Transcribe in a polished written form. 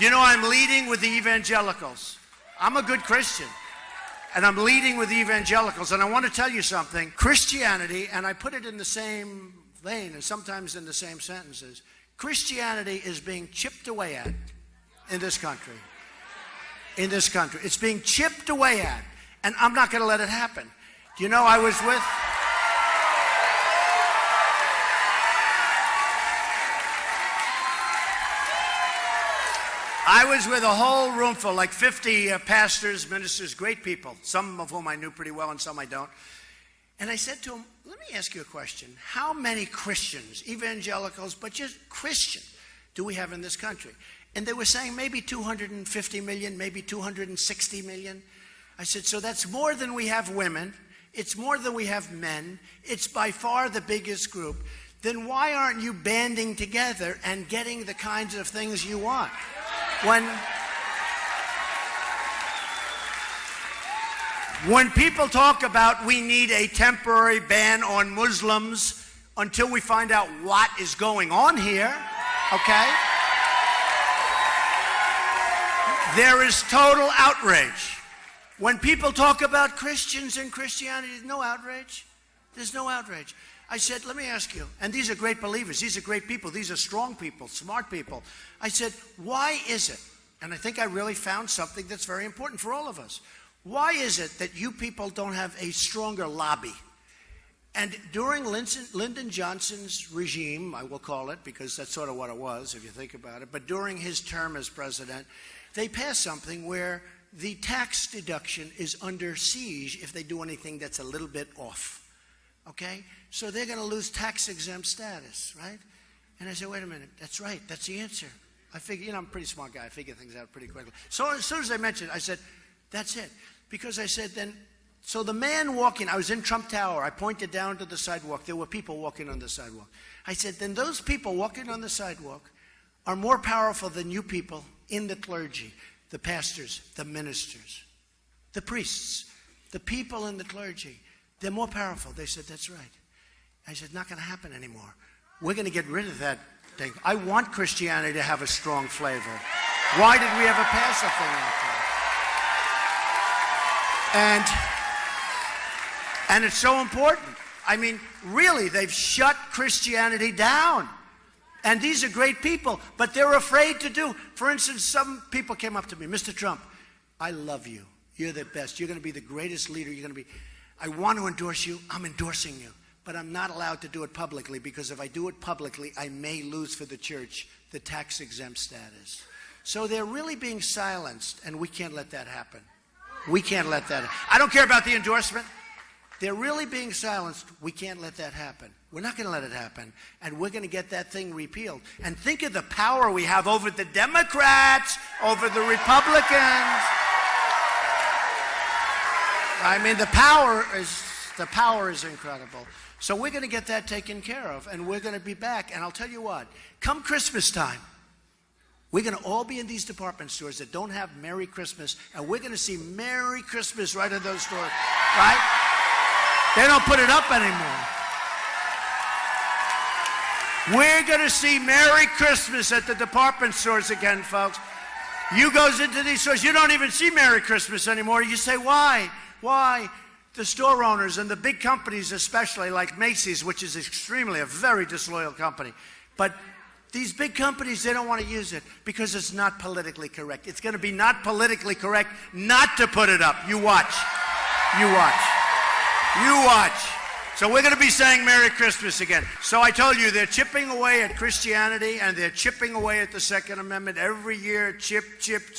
You know, I'm leading with the evangelicals. I'm a good Christian, and I'm leading with the evangelicals. And I want to tell you something. Christianity, and I put it in the same vein and sometimes in the same sentences, Christianity is being chipped away at in this country. In this country. It's being chipped away at, and I'm not going to let it happen. Do you know, I was with a whole room full, like 50 pastors, ministers, great people, some of whom I knew pretty well and some I don't. And I said to them, let me ask you a question. How many Christians, evangelicals, but just Christians, do we have in this country? And they were saying maybe 250 million, maybe 260 million. I said, so that's more than we have women. It's more than we have men. It's by far the biggest group. Then why aren't you banding together and getting the kinds of things you want? When people talk about we need a temporary ban on Muslims until we find out what is going on here, okay? There is total outrage. When people talk about Christians and Christianity, there's no outrage. There's no outrage. I said, let me ask you, and these are great believers, these are great people, these are strong people, smart people. I said, why is it, and I think I really found something that's very important for all of us, why is it that you people don't have a stronger lobby? And during Lyndon Johnson's regime, I will call it, because that's sort of what it was, if you think about it, but during his term as president, they passed something where the tax deduction is under siege if they do anything that's a little bit off, okay? So they're going to lose tax-exempt status, right? And I said, wait a minute, that's right, that's the answer. I figure, you know, I'm a pretty smart guy, I figure things out pretty quickly. So as soon as I mentioned it, I said, that's it. Because I said then, so the man walking, I was in Trump Tower, I pointed down to the sidewalk, there were people walking on the sidewalk. I said, then those people walking on the sidewalk are more powerful than you people in the clergy, the pastors, the ministers, the priests, the people in the clergy. They're more powerful. They said, that's right. I said, not going to happen anymore. We're going to get rid of that thing. I want Christianity to have a strong flavor. Why did we ever pass a thing like that? And it's so important. I mean, really, they've shut Christianity down. And these are great people, but they're afraid to do. For instance, some people came up to me, Mr. Trump, I love you. You're the best. You're going to be the greatest leader. You're going to be. I want to endorse you. I'm endorsing you. But I'm not allowed to do it publicly, because if I do it publicly, I may lose for the church the tax-exempt status. So they're really being silenced, and we can't let that happen. We can't let that happen. I don't care about the endorsement. They're really being silenced. We can't let that happen. We're not going to let it happen, and we're going to get that thing repealed. And think of the power we have over the Democrats, over the Republicans. I mean, the power is incredible. So we're going to get that taken care of, and we're going to be back. And I'll tell you what, come Christmas time, we're going to all be in these department stores that don't have Merry Christmas, and we're going to see Merry Christmas right in those stores, right? They don't put it up anymore. We're going to see Merry Christmas at the department stores again, folks. You goes into these stores, you don't even see Merry Christmas anymore. You say, why? Why? The store owners and the big companies, especially like Macy's, which is a very disloyal company. But these big companies, they don't want to use it because it's not politically correct. It's going to be not politically correct not to put it up. You watch. You watch. You watch. So we're going to be saying Merry Christmas again. So I told you, they're chipping away at Christianity, and they're chipping away at the Second Amendment every year. Chip, chip, chip.